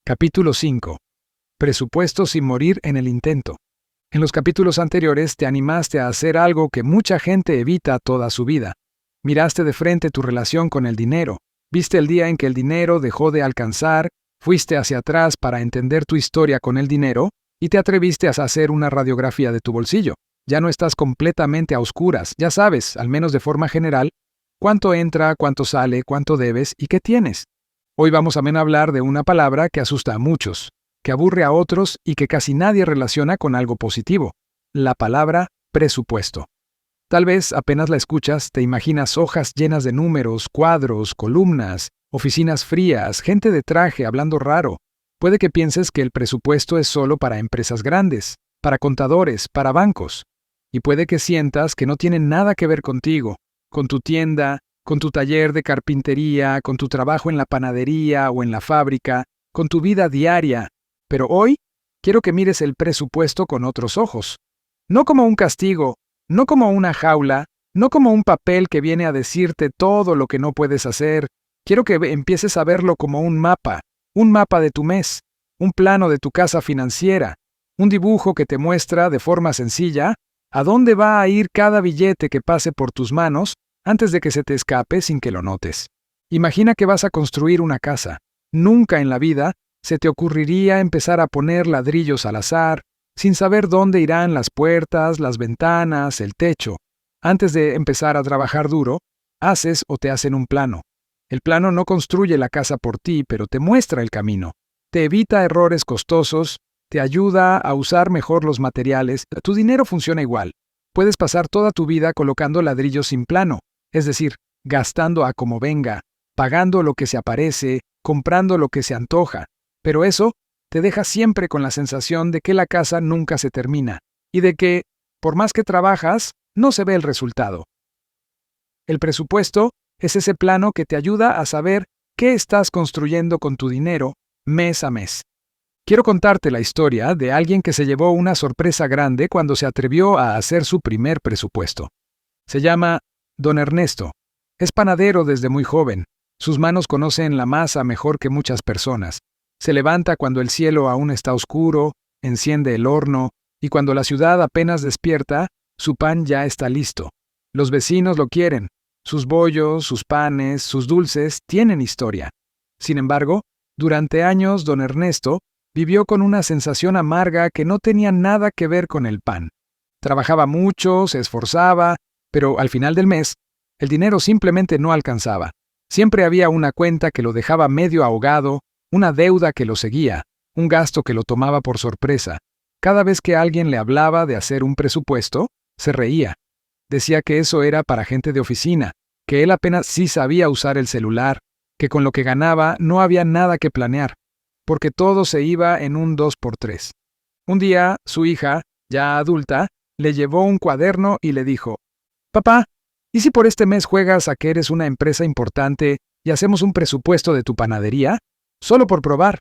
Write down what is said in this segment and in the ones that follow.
Capítulo 5. Presupuesto sin morir en el intento. En los capítulos anteriores te animaste a hacer algo que mucha gente evita toda su vida. Miraste de frente tu relación con el dinero. Viste el día en que el dinero dejó de alcanzar, fuiste hacia atrás para entender tu historia con el dinero y te atreviste a hacer una radiografía de tu bolsillo. Ya no estás completamente a oscuras, ya sabes, al menos de forma general, cuánto entra, cuánto sale, cuánto debes y qué tienes. Hoy vamos a hablar de una palabra que asusta a muchos, que aburre a otros y que casi nadie relaciona con algo positivo. La palabra presupuesto. Tal vez apenas la escuchas te imaginas hojas llenas de números, cuadros, columnas, oficinas frías, gente de traje hablando raro. Puede que pienses que el presupuesto es solo para empresas grandes, para contadores, para bancos. Y puede que sientas que no tiene nada que ver contigo, con tu tienda, con tu taller de carpintería, con tu trabajo en la panadería o en la fábrica, con tu vida diaria. Pero hoy quiero que mires el presupuesto con otros ojos. No como un castigo, no como una jaula, no como un papel que viene a decirte todo lo que no puedes hacer. Quiero que empieces a verlo como un mapa de tu mes, un plano de tu casa financiera, un dibujo que te muestra de forma sencilla a dónde va a ir cada billete que pase por tus manos antes de que se te escape sin que lo notes. Imagina que vas a construir una casa. Nunca en la vida se te ocurriría empezar a poner ladrillos al azar, sin saber dónde irán las puertas, las ventanas, el techo. Antes de empezar a trabajar duro, haces o te hacen un plano. El plano no construye la casa por ti, pero te muestra el camino. Te evita errores costosos, te ayuda a usar mejor los materiales. Tu dinero funciona igual. Puedes pasar toda tu vida colocando ladrillos sin plano, es decir, gastando a como venga, pagando lo que se aparece, comprando lo que se antoja. Pero eso te deja siempre con la sensación de que la casa nunca se termina y de que, por más que trabajas, no se ve el resultado. El presupuesto es ese plano que te ayuda a saber qué estás construyendo con tu dinero mes a mes. Quiero contarte la historia de alguien que se llevó una sorpresa grande cuando se atrevió a hacer su primer presupuesto. Se llama Don Ernesto. Es panadero desde muy joven. Sus manos conocen la masa mejor que muchas personas. Se levanta cuando el cielo aún está oscuro, enciende el horno, y cuando la ciudad apenas despierta, su pan ya está listo. Los vecinos lo quieren. Sus bollos, sus panes, sus dulces tienen historia. Sin embargo, durante años Don Ernesto vivió con una sensación amarga que no tenía nada que ver con el pan. Trabajaba mucho, se esforzaba, pero al final del mes, el dinero simplemente no alcanzaba. Siempre había una cuenta que lo dejaba medio ahogado, una deuda que lo seguía, un gasto que lo tomaba por sorpresa. Cada vez que alguien le hablaba de hacer un presupuesto, se reía. Decía que eso era para gente de oficina, que él apenas sí sabía usar el celular, que con lo que ganaba no había nada que planear, porque todo se iba en un 2x3. Un día, su hija, ya adulta, le llevó un cuaderno y le dijo: «Papá, ¿y si por este mes juegas a que eres una empresa importante y hacemos un presupuesto de tu panadería? Solo por probar».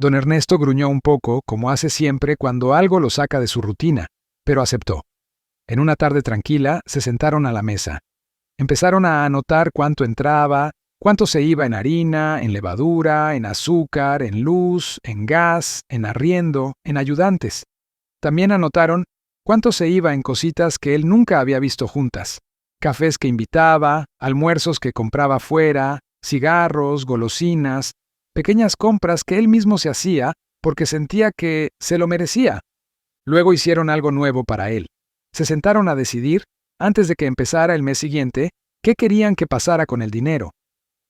Don Ernesto gruñó un poco, como hace siempre cuando algo lo saca de su rutina, pero aceptó. En una tarde tranquila, se sentaron a la mesa. Empezaron a anotar cuánto entraba, cuánto se iba en harina, en levadura, en azúcar, en luz, en gas, en arriendo, en ayudantes. También anotaron cuánto se iba en cositas que él nunca había visto juntas. Cafés que invitaba, almuerzos que compraba fuera, cigarros, golosinas, pequeñas compras que él mismo se hacía porque sentía que se lo merecía. Luego hicieron algo nuevo para él. Se sentaron a decidir, antes de que empezara el mes siguiente, qué querían que pasara con el dinero.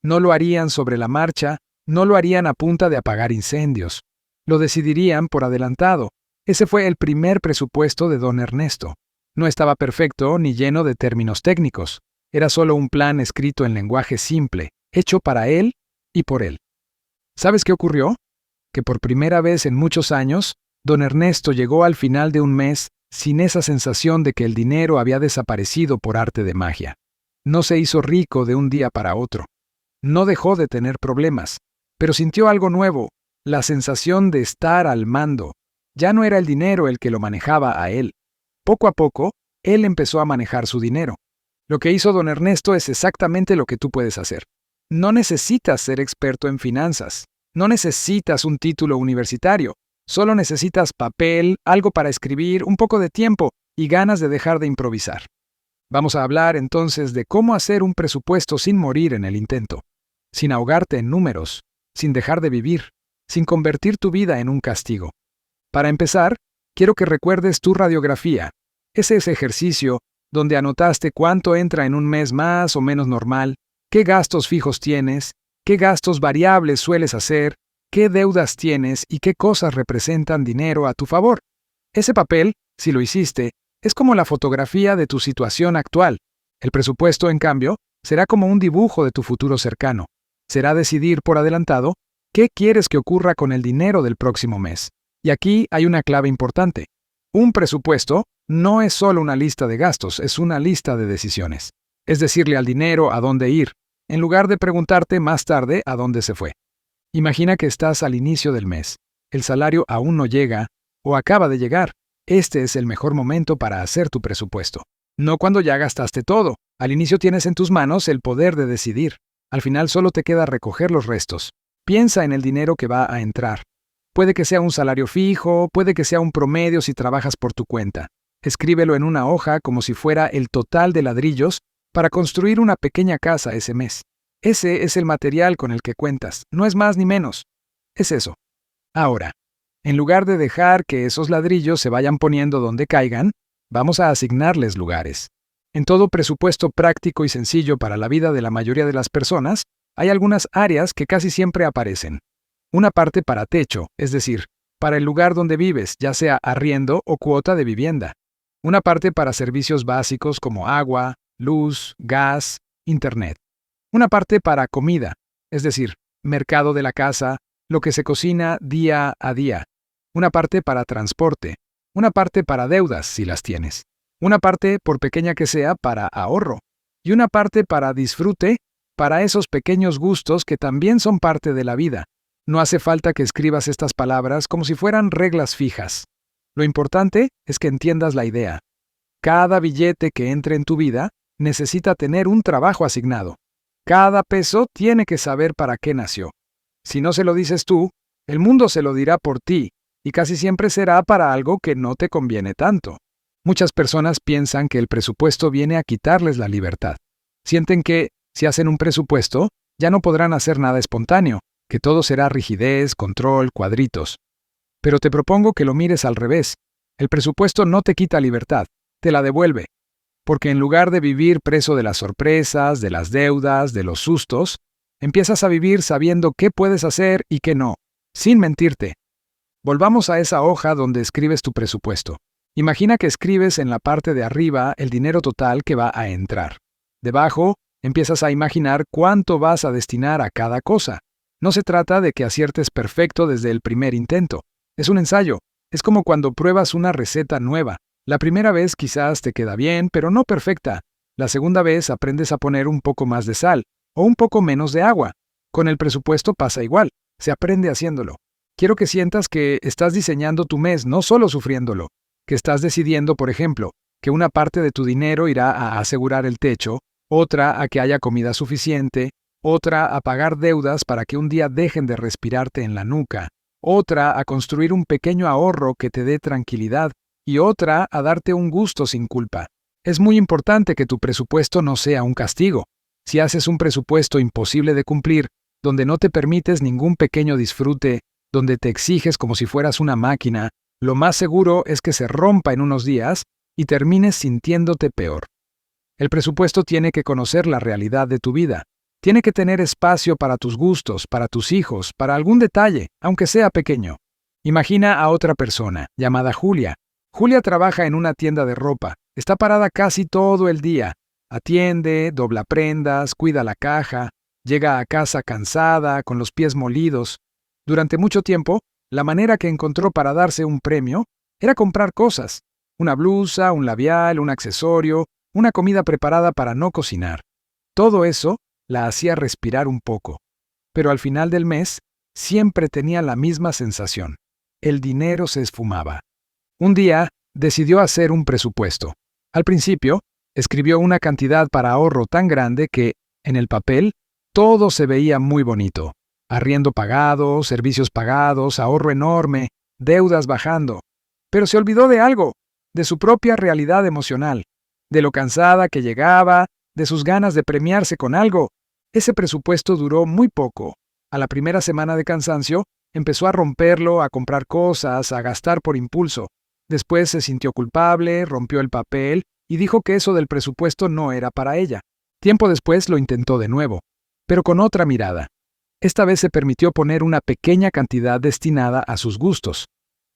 No lo harían sobre la marcha, no lo harían a punta de apagar incendios. Lo decidirían por adelantado. Ese fue el primer presupuesto de Don Ernesto. No estaba perfecto ni lleno de términos técnicos. Era solo un plan escrito en lenguaje simple, hecho para él y por él. ¿Sabes qué ocurrió? Que por primera vez en muchos años, Don Ernesto llegó al final de un mes sin esa sensación de que el dinero había desaparecido por arte de magia. No se hizo rico de un día para otro. No dejó de tener problemas, pero sintió algo nuevo, la sensación de estar al mando. Ya no era el dinero el que lo manejaba a él. Poco a poco, él empezó a manejar su dinero. Lo que hizo Don Ernesto es exactamente lo que tú puedes hacer. No necesitas ser experto en finanzas. No necesitas un título universitario, solo necesitas papel, algo para escribir, un poco de tiempo y ganas de dejar de improvisar. Vamos a hablar entonces de cómo hacer un presupuesto sin morir en el intento, sin ahogarte en números, sin dejar de vivir, sin convertir tu vida en un castigo. Para empezar, quiero que recuerdes tu radiografía. Es ese ejercicio donde anotaste cuánto entra en un mes más o menos normal, qué gastos fijos tienes, qué gastos variables sueles hacer, qué deudas tienes y qué cosas representan dinero a tu favor. Ese papel, si lo hiciste, es como la fotografía de tu situación actual. El presupuesto, en cambio, será como un dibujo de tu futuro cercano. Será decidir por adelantado qué quieres que ocurra con el dinero del próximo mes. Y aquí hay una clave importante. Un presupuesto no es solo una lista de gastos, es una lista de decisiones. Es decirle al dinero a dónde ir, en lugar de preguntarte más tarde a dónde se fue. Imagina que estás al inicio del mes. El salario aún no llega o acaba de llegar. Este es el mejor momento para hacer tu presupuesto. No cuando ya gastaste todo. Al inicio tienes en tus manos el poder de decidir. Al final solo te queda recoger los restos. Piensa en el dinero que va a entrar. Puede que sea un salario fijo, puede que sea un promedio si trabajas por tu cuenta. Escríbelo en una hoja como si fuera el total de ladrillos para construir una pequeña casa ese mes. Ese es el material con el que cuentas, no es más ni menos. Es eso. Ahora, en lugar de dejar que esos ladrillos se vayan poniendo donde caigan, vamos a asignarles lugares. En todo presupuesto práctico y sencillo para la vida de la mayoría de las personas, hay algunas áreas que casi siempre aparecen. Una parte para techo, es decir, para el lugar donde vives, ya sea arriendo o cuota de vivienda. Una parte para servicios básicos como agua, luz, gas, internet. Una parte para comida, es decir, mercado de la casa, lo que se cocina día a día. Una parte para transporte. Una parte para deudas, si las tienes. Una parte, por pequeña que sea, para ahorro. Y una parte para disfrute, para esos pequeños gustos que también son parte de la vida. No hace falta que escribas estas palabras como si fueran reglas fijas. Lo importante es que entiendas la idea. Cada billete que entre en tu vida necesita tener un trabajo asignado. Cada peso tiene que saber para qué nació. Si no se lo dices tú, el mundo se lo dirá por ti, y casi siempre será para algo que no te conviene tanto. Muchas personas piensan que el presupuesto viene a quitarles la libertad. Sienten que, si hacen un presupuesto, ya no podrán hacer nada espontáneo, que todo será rigidez, control, cuadritos. Pero te propongo que lo mires al revés. El presupuesto no te quita libertad, te la devuelve. Porque en lugar de vivir preso de las sorpresas, de las deudas, de los sustos, empiezas a vivir sabiendo qué puedes hacer y qué no, sin mentirte. Volvamos a esa hoja donde escribes tu presupuesto. Imagina que escribes en la parte de arriba el dinero total que va a entrar. Debajo, empiezas a imaginar cuánto vas a destinar a cada cosa. No se trata de que aciertes perfecto desde el primer intento. Es un ensayo. Es como cuando pruebas una receta nueva. La primera vez quizás te queda bien, pero no perfecta. La segunda vez aprendes a poner un poco más de sal o un poco menos de agua. Con el presupuesto pasa igual. Se aprende haciéndolo. Quiero que sientas que estás diseñando tu mes, no solo sufriéndolo. Que estás decidiendo, por ejemplo, que una parte de tu dinero irá a asegurar el techo, otra a que haya comida suficiente, otra a pagar deudas para que un día dejen de respirarte en la nuca, otra a construir un pequeño ahorro que te dé tranquilidad y otra a darte un gusto sin culpa. Es muy importante que tu presupuesto no sea un castigo. Si haces un presupuesto imposible de cumplir, donde no te permites ningún pequeño disfrute, donde te exiges como si fueras una máquina, lo más seguro es que se rompa en unos días y termines sintiéndote peor. El presupuesto tiene que conocer la realidad de tu vida. Tiene que tener espacio para tus gustos, para tus hijos, para algún detalle, aunque sea pequeño. Imagina a otra persona, llamada Julia. Julia trabaja en una tienda de ropa. Está parada casi todo el día. Atiende, dobla prendas, cuida la caja, llega a casa cansada, con los pies molidos. Durante mucho tiempo, la manera que encontró para darse un premio era comprar cosas. Una blusa, un labial, un accesorio, una comida preparada para no cocinar. Todo eso la hacía respirar un poco. Pero al final del mes, siempre tenía la misma sensación. El dinero se esfumaba. Un día, decidió hacer un presupuesto. Al principio, escribió una cantidad para ahorro tan grande que, en el papel, todo se veía muy bonito. Arriendo pagado, servicios pagados, ahorro enorme, deudas bajando. Pero se olvidó de algo, de su propia realidad emocional, de lo cansada que llegaba, de sus ganas de premiarse con algo. Ese presupuesto duró muy poco. A la primera semana de cansancio, empezó a romperlo, a comprar cosas, a gastar por impulso. Después se sintió culpable, rompió el papel y dijo que eso del presupuesto no era para ella. Tiempo después lo intentó de nuevo, pero con otra mirada. Esta vez se permitió poner una pequeña cantidad destinada a sus gustos.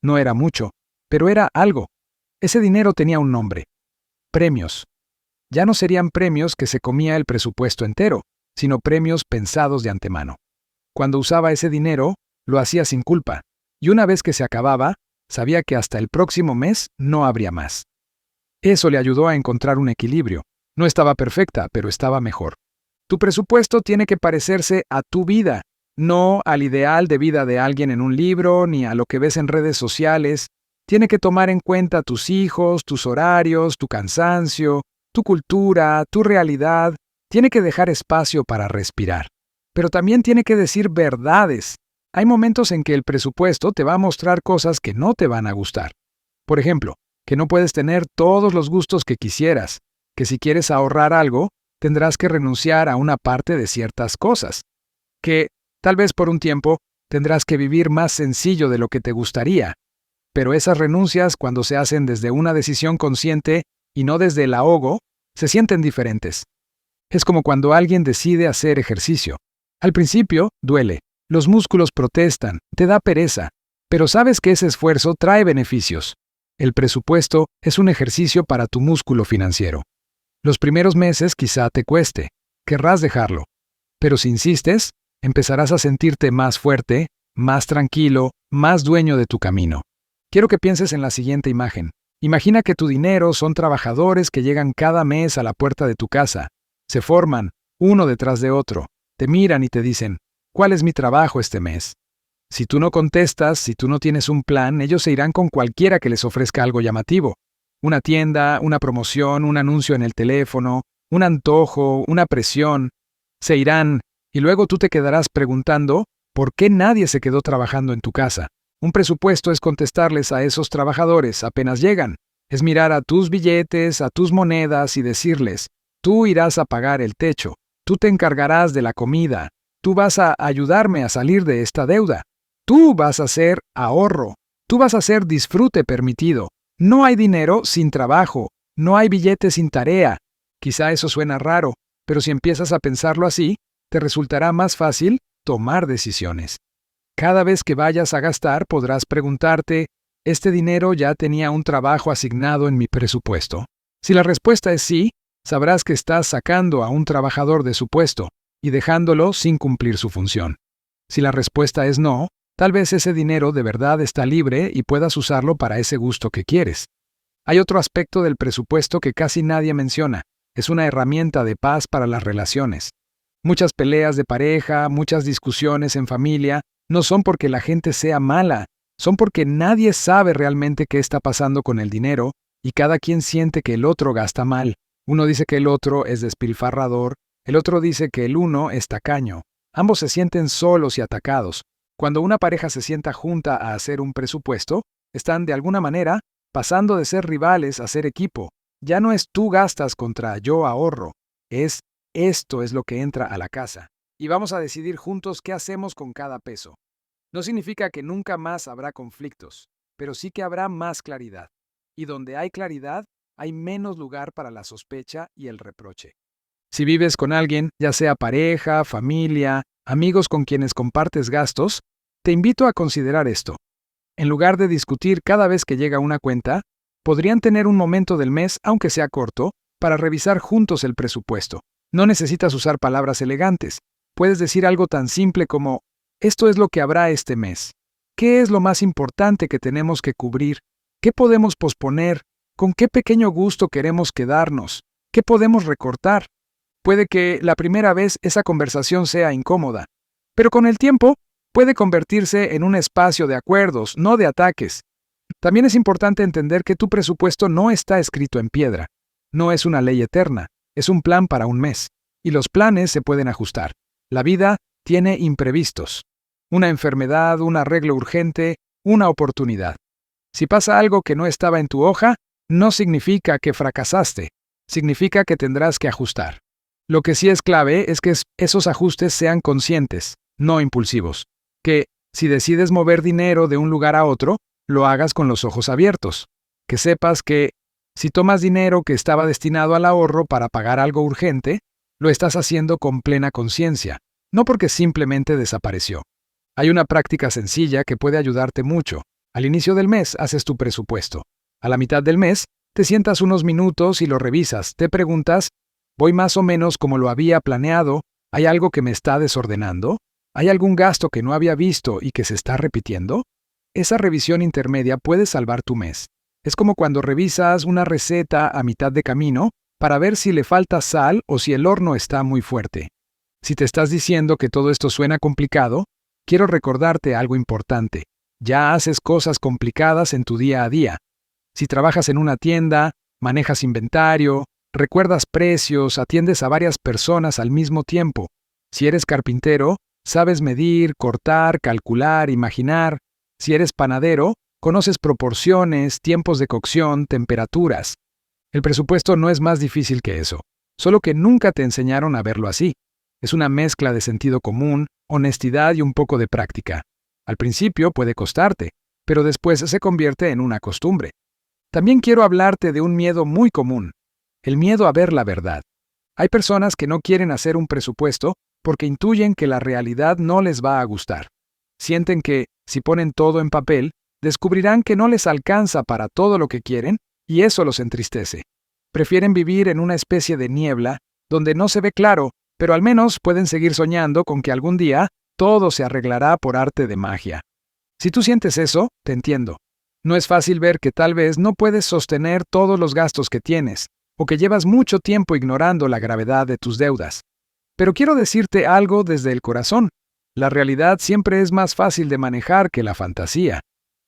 No era mucho, pero era algo. Ese dinero tenía un nombre. Premios. Ya no serían premios que se comía el presupuesto entero, sino premios pensados de antemano. Cuando usaba ese dinero, lo hacía sin culpa, y una vez que se acababa, sabía que hasta el próximo mes no habría más. Eso le ayudó a encontrar un equilibrio. No estaba perfecta, pero estaba mejor. Tu presupuesto tiene que parecerse a tu vida, no al ideal de vida de alguien en un libro, ni a lo que ves en redes sociales. Tiene que tomar en cuenta tus hijos, tus horarios, tu cansancio, tu cultura, tu realidad. Tiene que dejar espacio para respirar. Pero también tiene que decir verdades. Hay momentos en que el presupuesto te va a mostrar cosas que no te van a gustar. Por ejemplo, que no puedes tener todos los gustos que quisieras, que si quieres ahorrar algo, tendrás que renunciar a una parte de ciertas cosas, que, tal vez por un tiempo, tendrás que vivir más sencillo de lo que te gustaría. Pero esas renuncias, cuando se hacen desde una decisión consciente y no desde el ahogo, se sienten diferentes. Es como cuando alguien decide hacer ejercicio. Al principio, duele, los músculos protestan, te da pereza, pero sabes que ese esfuerzo trae beneficios. El presupuesto es un ejercicio para tu músculo financiero. Los primeros meses quizá te cueste, querrás dejarlo, pero si insistes, empezarás a sentirte más fuerte, más tranquilo, más dueño de tu camino. Quiero que pienses en la siguiente imagen. Imagina que tu dinero son trabajadores que llegan cada mes a la puerta de tu casa. Se forman, uno detrás de otro, te miran y te dicen, ¿cuál es mi trabajo este mes? Si tú no contestas, si tú no tienes un plan, ellos se irán con cualquiera que les ofrezca algo llamativo. Una tienda, una promoción, un anuncio en el teléfono, un antojo, una presión. Se irán, y luego tú te quedarás preguntando, ¿por qué nadie se quedó trabajando en tu casa? Un presupuesto es contestarles a esos trabajadores apenas llegan. Es mirar a tus billetes, a tus monedas y decirles, tú irás a pagar el techo, tú te encargarás de la comida, tú vas a ayudarme a salir de esta deuda, tú vas a hacer ahorro, tú vas a hacer disfrute permitido. No hay dinero sin trabajo, no hay billete sin tarea. Quizá eso suena raro, pero si empiezas a pensarlo así, te resultará más fácil tomar decisiones. Cada vez que vayas a gastar podrás preguntarte, ¿este dinero ya tenía un trabajo asignado en mi presupuesto? Si la respuesta es sí, sabrás que estás sacando a un trabajador de su puesto y dejándolo sin cumplir su función. Si la respuesta es no, tal vez ese dinero de verdad está libre y puedas usarlo para ese gusto que quieres. Hay otro aspecto del presupuesto que casi nadie menciona. Es una herramienta de paz para las relaciones. Muchas peleas de pareja, muchas discusiones en familia, no son porque la gente sea mala, son porque nadie sabe realmente qué está pasando con el dinero y cada quien siente que el otro gasta mal. Uno dice que el otro es despilfarrador, el otro dice que el uno es tacaño. Ambos se sienten solos y atacados. Cuando una pareja se sienta junta a hacer un presupuesto, están de alguna manera pasando de ser rivales a ser equipo. Ya no es tú gastas contra yo ahorro, es esto es lo que entra a la casa. Y vamos a decidir juntos qué hacemos con cada peso. No significa que nunca más habrá conflictos, pero sí que habrá más claridad. Y donde hay claridad, hay menos lugar para la sospecha y el reproche. Si vives con alguien, ya sea pareja, familia, amigos con quienes compartes gastos, te invito a considerar esto. En lugar de discutir cada vez que llega una cuenta, podrían tener un momento del mes, aunque sea corto, para revisar juntos el presupuesto. No necesitas usar palabras elegantes. Puedes decir algo tan simple como, esto es lo que habrá este mes. ¿Qué es lo más importante que tenemos que cubrir? ¿Qué podemos posponer? ¿Con qué pequeño gusto queremos quedarnos? ¿Qué podemos recortar? Puede que la primera vez esa conversación sea incómoda, pero con el tiempo puede convertirse en un espacio de acuerdos, no de ataques. También es importante entender que tu presupuesto no está escrito en piedra. No es una ley eterna, es un plan para un mes. Y los planes se pueden ajustar. La vida tiene imprevistos. Una enfermedad, un arreglo urgente, una oportunidad. Si pasa algo que no estaba en tu hoja, no significa que fracasaste, significa que tendrás que ajustar. Lo que sí es clave es que esos ajustes sean conscientes, no impulsivos. Que, si decides mover dinero de un lugar a otro, lo hagas con los ojos abiertos. Que sepas que, si tomas dinero que estaba destinado al ahorro para pagar algo urgente, lo estás haciendo con plena conciencia, no porque simplemente desapareció. Hay una práctica sencilla que puede ayudarte mucho. Al inicio del mes haces tu presupuesto. A la mitad del mes, te sientas unos minutos y lo revisas. Te preguntas, ¿voy más o menos como lo había planeado? ¿Hay algo que me está desordenando? ¿Hay algún gasto que no había visto y que se está repitiendo? Esa revisión intermedia puede salvar tu mes. Es como cuando revisas una receta a mitad de camino para ver si le falta sal o si el horno está muy fuerte. Si te estás diciendo que todo esto suena complicado, quiero recordarte algo importante. Ya haces cosas complicadas en tu día a día. Si trabajas en una tienda, manejas inventario, recuerdas precios, atiendes a varias personas al mismo tiempo. Si eres carpintero, sabes medir, cortar, calcular, imaginar. Si eres panadero, conoces proporciones, tiempos de cocción, temperaturas. El presupuesto no es más difícil que eso, solo que nunca te enseñaron a verlo así. Es una mezcla de sentido común, honestidad y un poco de práctica. Al principio puede costarte, pero después se convierte en una costumbre. También quiero hablarte de un miedo muy común, el miedo a ver la verdad. Hay personas que no quieren hacer un presupuesto porque intuyen que la realidad no les va a gustar. Sienten que, si ponen todo en papel, descubrirán que no les alcanza para todo lo que quieren y eso los entristece. Prefieren vivir en una especie de niebla, donde no se ve claro, pero al menos pueden seguir soñando con que algún día todo se arreglará por arte de magia. Si tú sientes eso, te entiendo. No es fácil ver que tal vez no puedes sostener todos los gastos que tienes, o que llevas mucho tiempo ignorando la gravedad de tus deudas. Pero quiero decirte algo desde el corazón. La realidad siempre es más fácil de manejar que la fantasía.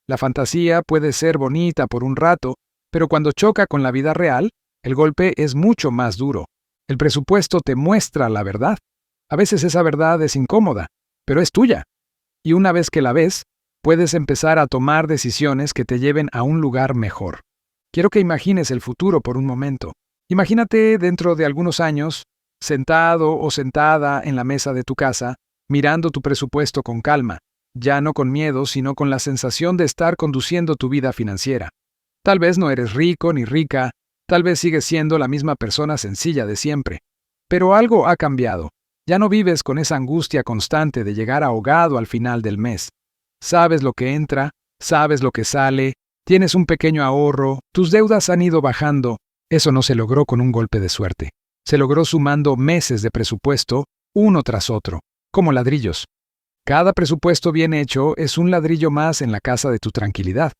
La fantasía puede ser bonita por un rato, pero cuando choca con la vida real, el golpe es mucho más duro. El presupuesto te muestra la verdad. A veces esa verdad es incómoda, pero es tuya. Y una vez que la ves, puedes empezar a tomar decisiones que te lleven a un lugar mejor. Quiero que imagines el futuro por un momento. Imagínate dentro de algunos años, sentado o sentada en la mesa de tu casa, mirando tu presupuesto con calma, ya no con miedo, sino con la sensación de estar conduciendo tu vida financiera. Tal vez no eres rico ni rica, tal vez sigues siendo la misma persona sencilla de siempre, pero algo ha cambiado. Ya no vives con esa angustia constante de llegar ahogado al final del mes. Sabes lo que entra, sabes lo que sale, tienes un pequeño ahorro, tus deudas han ido bajando. Eso no se logró con un golpe de suerte. Se logró sumando meses de presupuesto, uno tras otro, como ladrillos. Cada presupuesto bien hecho es un ladrillo más en la casa de tu tranquilidad.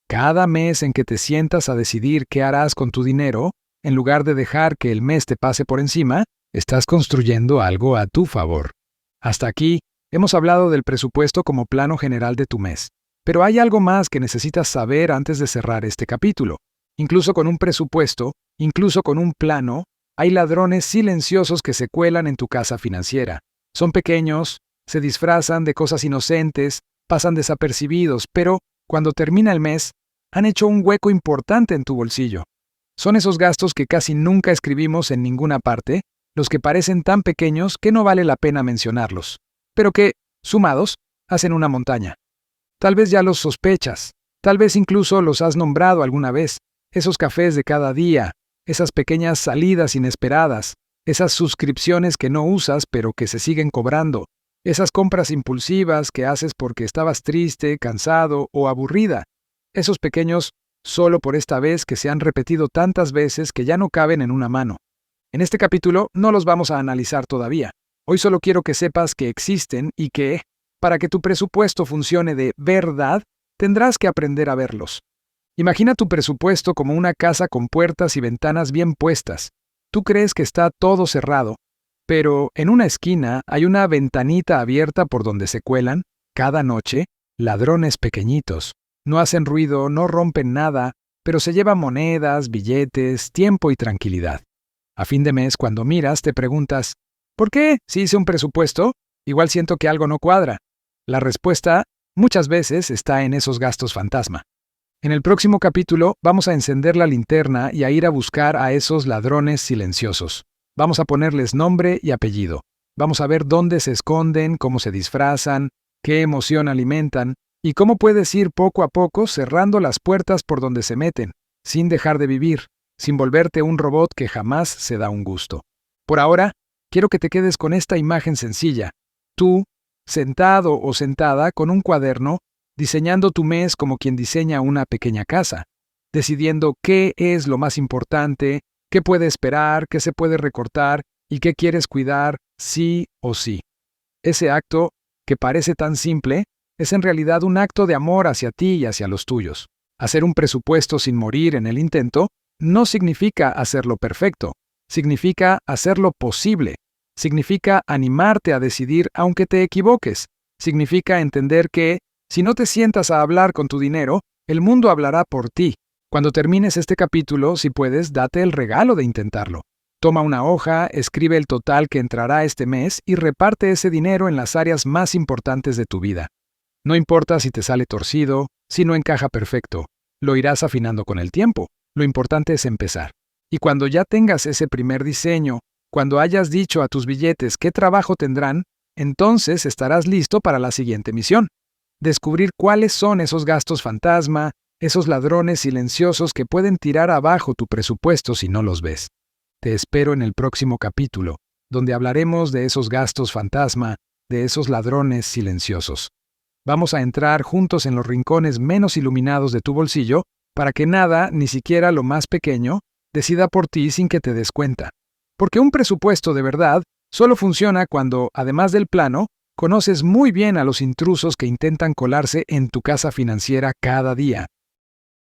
Cada mes en que te sientas a decidir qué harás con tu dinero, en lugar de dejar que el mes te pase por encima, estás construyendo algo a tu favor. Hasta aquí, hemos hablado del presupuesto como plano general de tu mes. Pero hay algo más que necesitas saber antes de cerrar este capítulo. Incluso con un presupuesto, incluso con un plano, hay ladrones silenciosos que se cuelan en tu casa financiera. Son pequeños, se disfrazan de cosas inocentes, pasan desapercibidos, pero, cuando termina el mes, han hecho un hueco importante en tu bolsillo. Son esos gastos que casi nunca escribimos en ninguna parte, los que parecen tan pequeños que no vale la pena mencionarlos, pero que, sumados, hacen una montaña. Tal vez ya los sospechas, tal vez incluso los has nombrado alguna vez, esos cafés de cada día, esas pequeñas salidas inesperadas, esas suscripciones que no usas pero que se siguen cobrando, esas compras impulsivas que haces porque estabas triste, cansado o aburrida, esos pequeños solo por esta vez que se han repetido tantas veces que ya no caben en una mano. En este capítulo no los vamos a analizar todavía. Hoy solo quiero que sepas que existen y que, para que tu presupuesto funcione de verdad, tendrás que aprender a verlos. Imagina tu presupuesto como una casa con puertas y ventanas bien puestas. Tú crees que está todo cerrado, pero en una esquina hay una ventanita abierta por donde se cuelan, cada noche, ladrones pequeñitos. No hacen ruido, no rompen nada, pero se llevan monedas, billetes, tiempo y tranquilidad. A fin de mes, cuando miras, te preguntas, ¿por qué, si hice un presupuesto, Igual siento que algo no cuadra. La respuesta, muchas veces, está en esos gastos fantasma. En el próximo capítulo vamos a encender la linterna y a ir a buscar a esos ladrones silenciosos. Vamos a ponerles nombre y apellido. Vamos a ver dónde se esconden, cómo se disfrazan, qué emoción alimentan y cómo puedes ir poco a poco cerrando las puertas por donde se meten, sin dejar de vivir, sin volverte un robot que jamás se da un gusto. Por ahora, quiero que te quedes con esta imagen sencilla. Tú, sentado o sentada con un cuaderno, diseñando tu mes como quien diseña una pequeña casa, decidiendo qué es lo más importante, qué puede esperar, qué se puede recortar y qué quieres cuidar sí o sí. Ese acto, que parece tan simple, es en realidad un acto de amor hacia ti y hacia los tuyos. Hacer un presupuesto sin morir en el intento no significa hacerlo perfecto, significa hacerlo posible, significa animarte a decidir aunque te equivoques, significa entender que, si no te sientas a hablar con tu dinero, el mundo hablará por ti. Cuando termines este capítulo, si puedes, date el regalo de intentarlo. Toma una hoja, escribe el total que entrará este mes y reparte ese dinero en las áreas más importantes de tu vida. No importa si te sale torcido, si no encaja perfecto, lo irás afinando con el tiempo. Lo importante es empezar. Y cuando ya tengas ese primer diseño, cuando hayas dicho a tus billetes qué trabajo tendrán, entonces estarás listo para la siguiente misión. Descubrir cuáles son esos gastos fantasma, esos ladrones silenciosos que pueden tirar abajo tu presupuesto si no los ves. Te espero en el próximo capítulo, donde hablaremos de esos gastos fantasma, de esos ladrones silenciosos. Vamos a entrar juntos en los rincones menos iluminados de tu bolsillo para que nada, ni siquiera lo más pequeño, decida por ti sin que te des cuenta. Porque un presupuesto de verdad solo funciona cuando, además del plano, conoces muy bien a los intrusos que intentan colarse en tu casa financiera cada día.